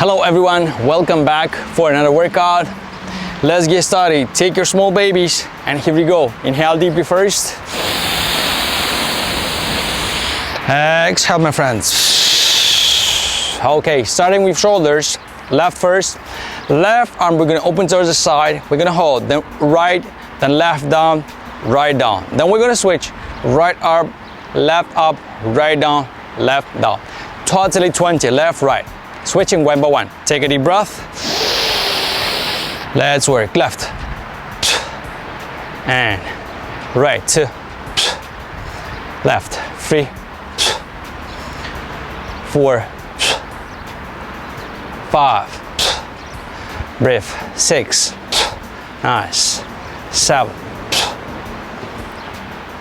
Hello everyone, welcome back for another workout. Let's get started. Take your small babies and here we go. Inhale deeply first. Exhale, my friends. Okay, starting with shoulders. Left first. Left arm we're gonna open towards the side. We're gonna hold, then right, then left down, right down. Then we're gonna switch. Right arm, left up, right down, left down. Totally 20, left, right. Switching one by one. Take a deep breath. Let's work. Left. And right. 2. Left. 3. 4. 5. Breathe. 6. Nice. 7.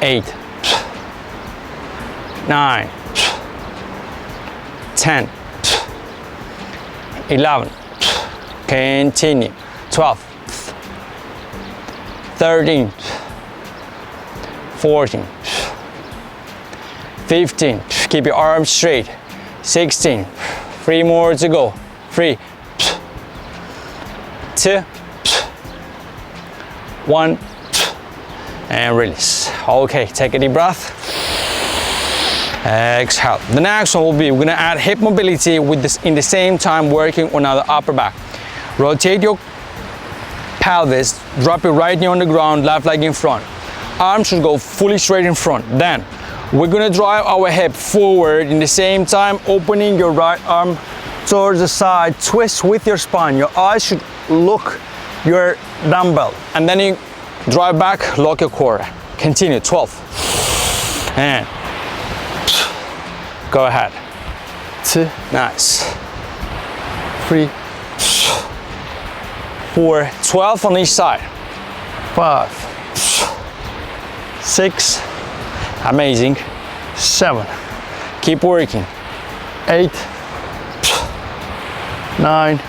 8. 9. 10. 11, continue, 12, 13, 14, 15, keep your arms straight, 16, 3 more to go, 3, 2, 1, and release. Okay, take a deep breath. Exhale. The next one will be, we're gonna add hip mobility with this in the same time working on our upper back. Rotate your pelvis, drop your right knee on the ground, left leg in front. Arms should go fully straight in front. Then we're gonna drive our hip forward in the same time, opening your right arm towards the side, twist with your spine. Your eyes should look your dumbbell. And then you drive back, lock your core. Continue, 12. And go ahead. 2, nice. 3, 4, 12 on each side. 5, 6, amazing. 7, keep working. 8, 9,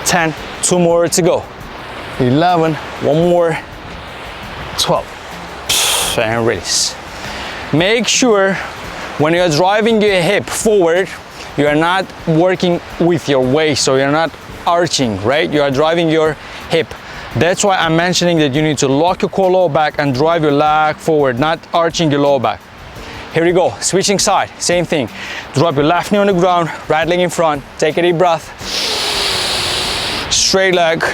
10, 2 more to go. 11, 1 more. 12, and release. Make sure when you're driving your hip forward, you are not working with your waist, so you're not arching, right? You are driving your hip. That's why I'm mentioning that you need to lock your core low back and drive your leg forward, not arching your low back. Here we go, switching side, same thing. Drop your left knee on the ground, right leg in front, take a deep breath. Straight leg,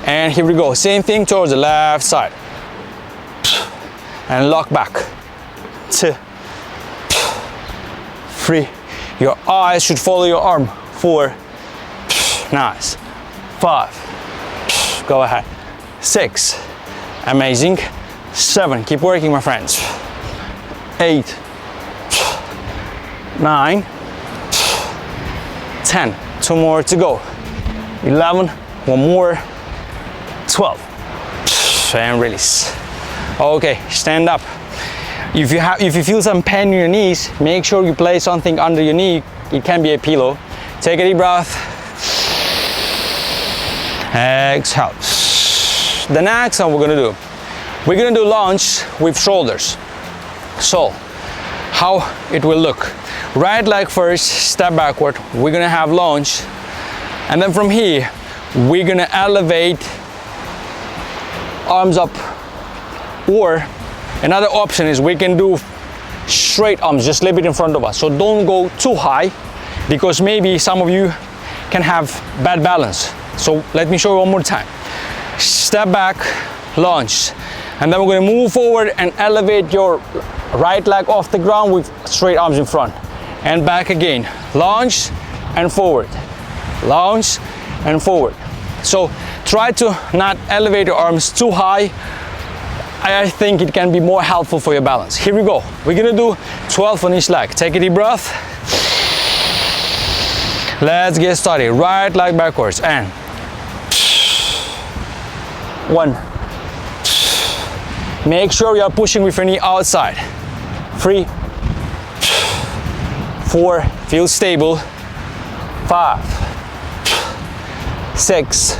and here we go, same thing towards the left side. And lock back. 2, 3, your eyes should follow your arm. 4, nice. 5, go ahead. 6, amazing. 7, keep working, my friends. 8, 9, 10, 2 more to go. 11, 1 more. 12, and release. Okay, stand up. If you feel some pain in your knees, make sure you place something under your knee. It can be a pillow. Take a deep breath. Exhale. The next one we're gonna do lunge with shoulders. So, how it will look. Right leg first, step backward. We're gonna have lunge. And then from here, we're gonna elevate arms up. Or another option is we can do straight arms, just a little bit in front of us. So don't go too high because maybe some of you can have bad balance. So let me show you one more time. Step back, lunge. And then we're gonna move forward and elevate your right leg off the ground with straight arms in front. And back again, lunge and forward. Lunge and forward. So try to not elevate your arms too high. I think it can be more helpful for your balance. Here we go. We're gonna do 12 on each leg. Take a deep breath. Let's get started. Right leg backwards and 1. Make sure you are pushing with your knee outside. 3, 4, feel stable. 5, 6,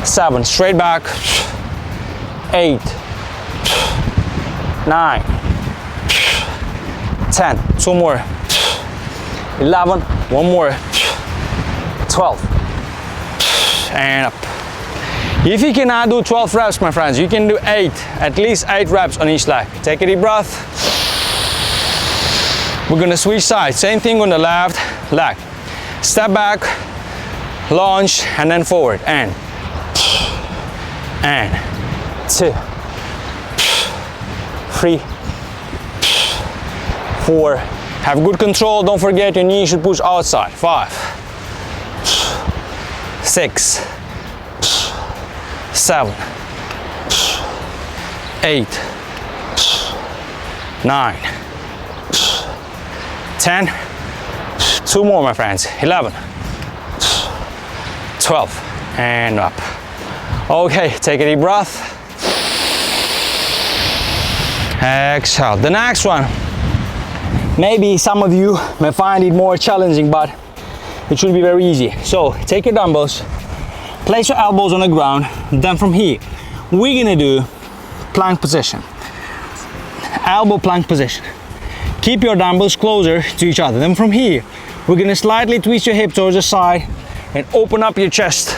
7, straight back. 8, 9, 10, 2 more, 11, one more, 12, and up. If you cannot do 12 reps, my friends, you can do 8, at least 8 reps on each leg. Take a deep breath. We're gonna switch sides, same thing on the left leg. Step back, lunge, and then forward, and 2, 3, 4. Have good control, don't forget your knee should push outside. 5, 6, 7, 8, 9, 10. 2 more, my friends. 11, 12, and up. Okay, take a deep breath. Exhale. The next one, maybe some of you may find it more challenging, but it should be very easy. So take your dumbbells, place your elbows on the ground, then from here we're gonna do plank position, elbow plank position. Keep your dumbbells closer to each other. Then from here we're gonna slightly twist your hip towards the side and open up your chest,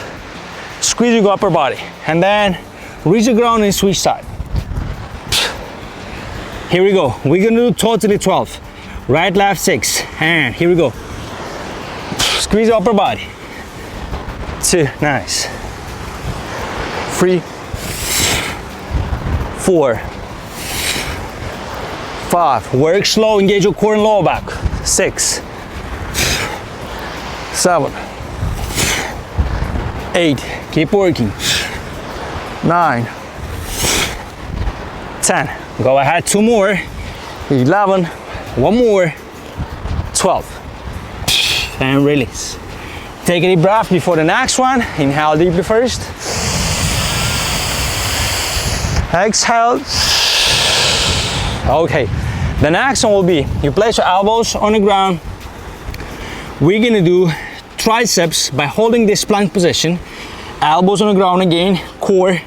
squeeze your upper body, and then reach the ground and switch side. Here we go. We're gonna do totally 12. Right, left, 6, and here we go. Squeeze the upper body. 2, nice. 3, 4, 5. Work slow, engage your core and lower back. 6, 7, 8. Keep working. 9, 10. Go ahead, 2 more. 11. One more, 12, and release. Take a deep breath before the next one. Inhale deeply first. Exhale. Okay, the next one will be, you place your elbows on the ground. We're gonna do triceps by holding this plank position. Elbows on the ground again, core.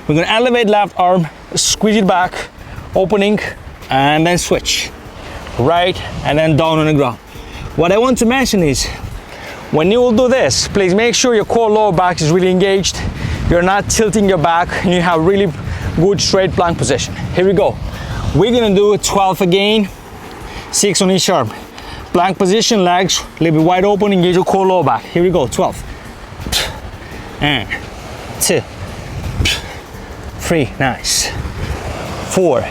We're gonna elevate left arm, squeeze it back, opening, and then switch. Right, and then down on the ground. What I want to mention is, when you will do this, please make sure your core lower back is really engaged. You're not tilting your back, and you have really good straight plank position. Here we go. We're gonna do 12 again, 6 on each arm. Plank position, legs a little bit wide open, engage your core lower back. Here we go, 12. And 2, 3, nice. 4,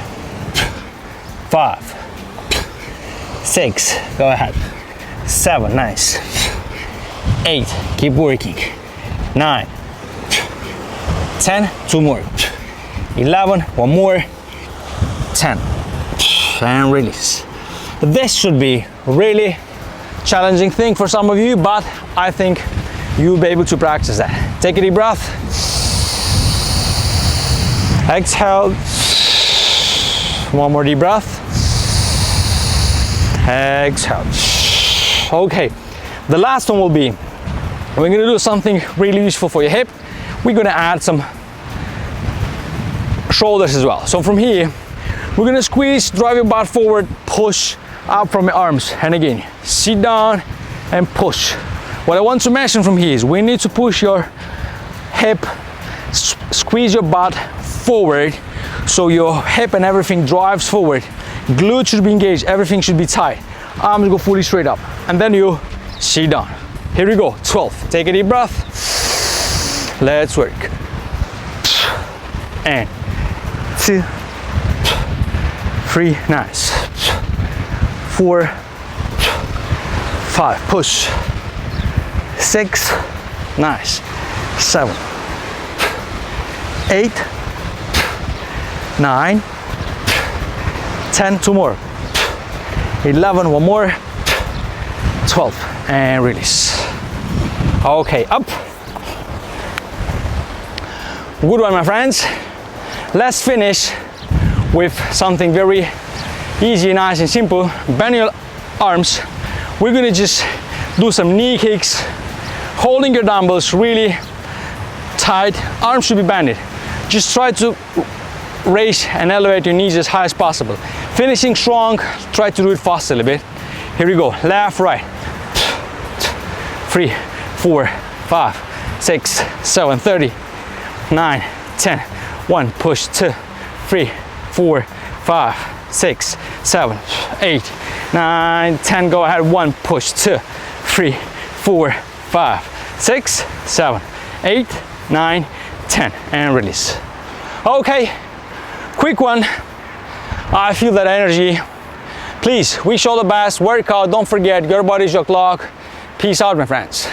5, 6, go ahead. 7, nice. 8, keep working. 9, 10, 2 more. 11, 1 more. 10, and release. This should be really challenging thing for some of you, but I think you'll be able to practice that. Take a deep breath. Exhale. 1 more deep breath. Exhale. Okay, the last one will be, we're gonna do something really useful for your hip. We're gonna add some shoulders as well. So from here, we're gonna squeeze, drive your butt forward, push up from your arms. And again, sit down and push. What I want to mention from here is we need to push your hip, squeeze your butt forward so your hip and everything drives forward. Glute should be engaged, everything should be tight. Arms go fully straight up. And then you sit down. Here we go, 12. Take a deep breath. Let's work. And 2, 3, nice. 4, 5, push. 6, nice. 7, 8, 9, 10, 2 more. 11, 1 more. 12, and release. Okay, up. Good one, my friends. Let's finish with something very easy, nice and simple. Bend your arms. We're gonna just do some knee kicks, holding your dumbbells really tight. Arms should be bended. Just try to raise and elevate your knees as high as possible. Finishing strong, try to do it fast a little bit. Here we go, left, right. 3, 4, 5, 6, 7, 30, 9, 10. 1, push, 2, 3, 4, 5, 6, 7, 8, 9, 10. Go ahead. 1, push, 2, 3, 4, 5, 6, 7, 8, 9, 10. And release. Okay, quick one. I feel that energy. Please, wish all the best. Work out. Don't forget, your body is your clock. Peace out, my friends.